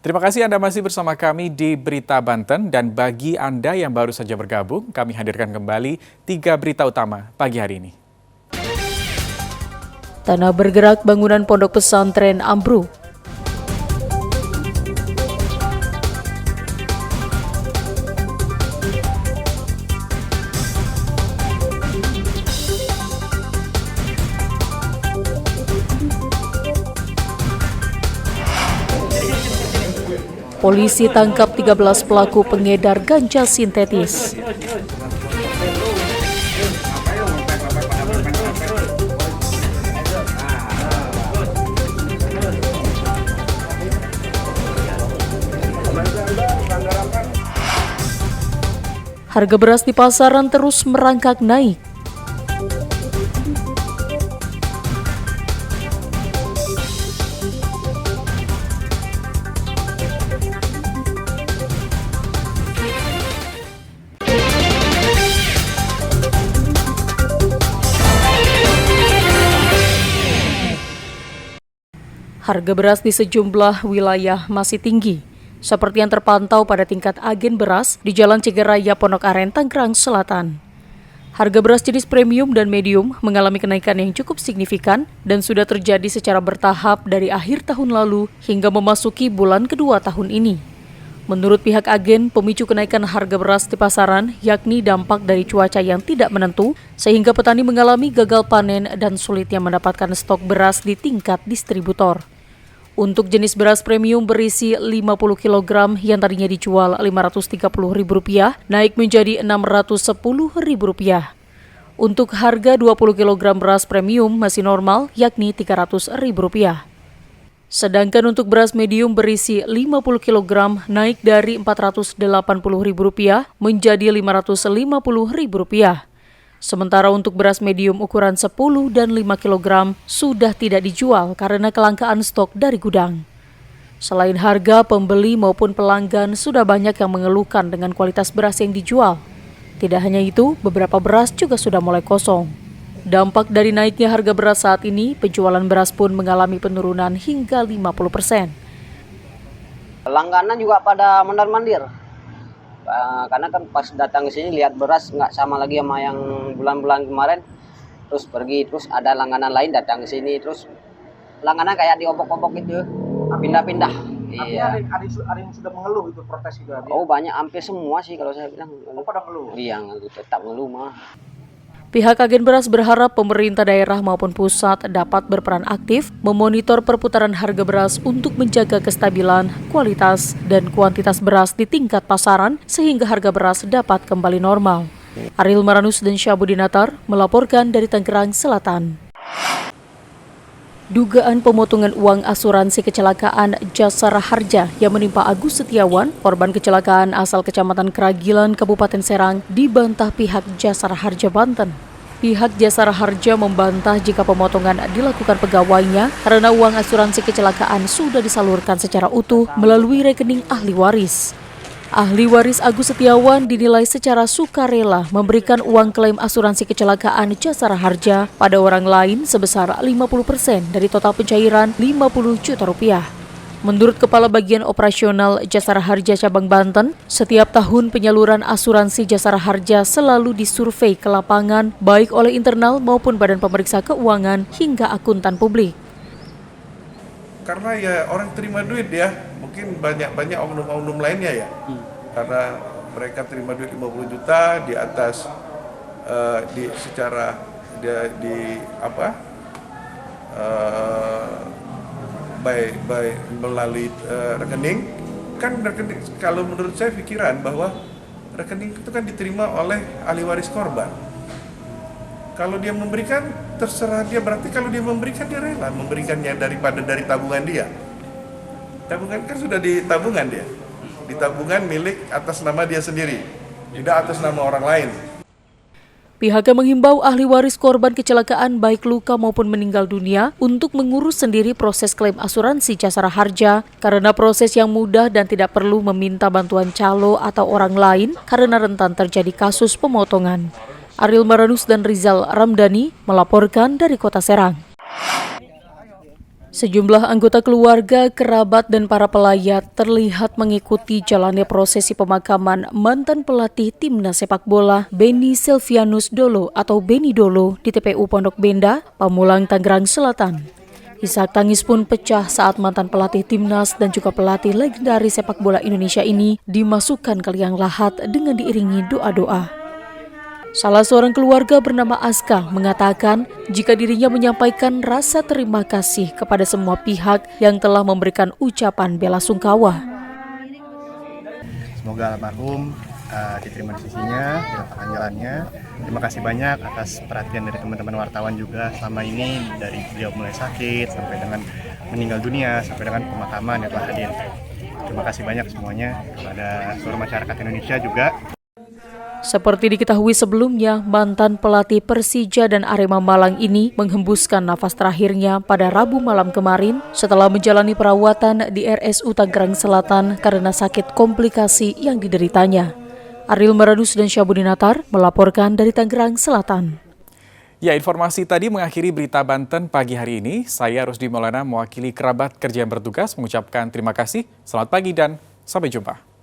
Terima kasih Anda masih bersama kami di Berita Banten, dan bagi Anda yang baru saja bergabung, kami hadirkan kembali 3 berita utama pagi hari ini. Tanah bergerak, bangunan pondok pesantren ambruk. Polisi tangkap 13 pelaku pengedar ganja sintetis. Harga beras di pasaran terus merangkak naik. Harga beras di sejumlah wilayah masih tinggi, seperti yang terpantau pada tingkat agen beras di Jalan Cigeraya, Pondok Aren, Tangerang Selatan. Harga beras jenis premium dan medium mengalami kenaikan yang cukup signifikan dan sudah terjadi secara bertahap dari akhir tahun lalu hingga memasuki bulan kedua tahun ini. Menurut pihak agen, pemicu kenaikan harga beras di pasaran yakni dampak dari cuaca yang tidak menentu, sehingga petani mengalami gagal panen dan sulitnya mendapatkan stok beras di tingkat distributor. Untuk jenis beras premium berisi 50 kg yang tadinya dijual Rp530.000 naik menjadi Rp610.000. Untuk harga 20 kg beras premium masih normal yakni Rp300.000. Sedangkan untuk beras medium berisi 50 kg naik dari Rp480.000 menjadi Rp550.000. Sementara untuk beras medium ukuran 10 dan 5 kg sudah tidak dijual karena kelangkaan stok dari gudang. Selain harga, pembeli maupun pelanggan sudah banyak yang mengeluhkan dengan kualitas beras yang dijual. Tidak hanya itu, beberapa beras juga sudah mulai kosong. Dampak dari naiknya harga beras saat ini, penjualan beras pun mengalami penurunan hingga 50%. Langganan juga pada mondar-mandir. Karena kan pas datang ke sini lihat beras nggak sama lagi sama yang bulan-bulan kemarin, terus pergi, terus ada langganan lain datang ke sini, terus langganan kayak diobok-obok gitu, pindah-pindah. Iya. Ada yang sudah mengeluh itu, protes juga. Oh banyak, hampir semua sih kalau saya bilang. Oh pada ngeluh? Iya ngeluh, tetap ngeluh mah. Pihak agen beras berharap pemerintah daerah maupun pusat dapat berperan aktif memonitor perputaran harga beras untuk menjaga kestabilan, kualitas, dan kuantitas beras di tingkat pasaran sehingga harga beras dapat kembali normal. Ariel Maranus dan Syabudinatar melaporkan dari Tangerang Selatan. Dugaan pemotongan uang asuransi kecelakaan Jasara Harja yang menimpa Agus Setiawan, korban kecelakaan asal Kecamatan Keragilan, Kabupaten Serang, dibantah pihak Jasara Harja Banten. Pihak Jasara Harja membantah jika pemotongan dilakukan pegawainya karena uang asuransi kecelakaan sudah disalurkan secara utuh melalui rekening ahli waris. Ahli waris Agus Setiawan dinilai secara sukarela memberikan uang klaim asuransi kecelakaan Jasara Harja pada orang lain sebesar 50% dari total pencairan Rp50 juta. Menurut Kepala Bagian Operasional Jasara Harja Cabang Banten, setiap tahun penyaluran asuransi Jasara Harja selalu disurvei ke lapangan baik oleh internal maupun Badan Pemeriksa Keuangan hingga akuntan publik. Karena ya orang terima duit ya, mungkin banyak oknum-oknum lainnya ya. Karena mereka terima duit 50 juta di atas melalui rekening. Kan rekening, kalau menurut saya pikiran bahwa rekening itu kan diterima oleh ahli waris korban. Kalau dia memberikan, terserah dia, berarti kalau dia memberikan, dia rela memberikannya daripada dari tabungan dia. Tabungan kan sudah di tabungan dia. Di tabungan milik atas nama dia sendiri, tidak atas nama orang lain. Pihaknya menghimbau ahli waris korban kecelakaan baik luka maupun meninggal dunia untuk mengurus sendiri proses klaim asuransi Jasara Harja karena proses yang mudah dan tidak perlu meminta bantuan calo atau orang lain karena rentan terjadi kasus pemotongan. Ariel Maranus dan Rizal Ramdhani melaporkan dari Kota Serang. Sejumlah anggota keluarga, kerabat, dan para pelayat terlihat mengikuti jalannya prosesi pemakaman mantan pelatih timnas sepak bola Benny Silvianus Dolo atau Benny Dolo di TPU Pondok Benda, Pamulang, Tangerang Selatan. Isak tangis pun pecah saat mantan pelatih timnas dan juga pelatih legendaris sepak bola Indonesia ini dimasukkan ke liang lahat dengan diiringi doa-doa. Salah seorang keluarga bernama Aska mengatakan jika dirinya menyampaikan rasa terima kasih kepada semua pihak yang telah memberikan ucapan bela sungkawa. Semoga almarhum diterima di sisinya, dilapangkan jalannya. Terima kasih banyak atas perhatian dari teman-teman wartawan juga selama ini, dari beliau mulai sakit sampai dengan meninggal dunia sampai dengan pemakaman yang telah hadir. Terima kasih banyak semuanya kepada seluruh masyarakat Indonesia juga. Seperti diketahui sebelumnya, mantan pelatih Persija dan Arema Malang ini menghembuskan nafas terakhirnya pada Rabu malam kemarin setelah menjalani perawatan di RSU Tangerang Selatan karena sakit komplikasi yang dideritanya. Ariel Maradus dan Syabudinatar melaporkan dari Tangerang Selatan. Ya, informasi tadi mengakhiri berita Banten pagi hari ini. Saya Rusdi Maulana mewakili kerabat kerja yang bertugas mengucapkan terima kasih. Selamat pagi dan sampai jumpa.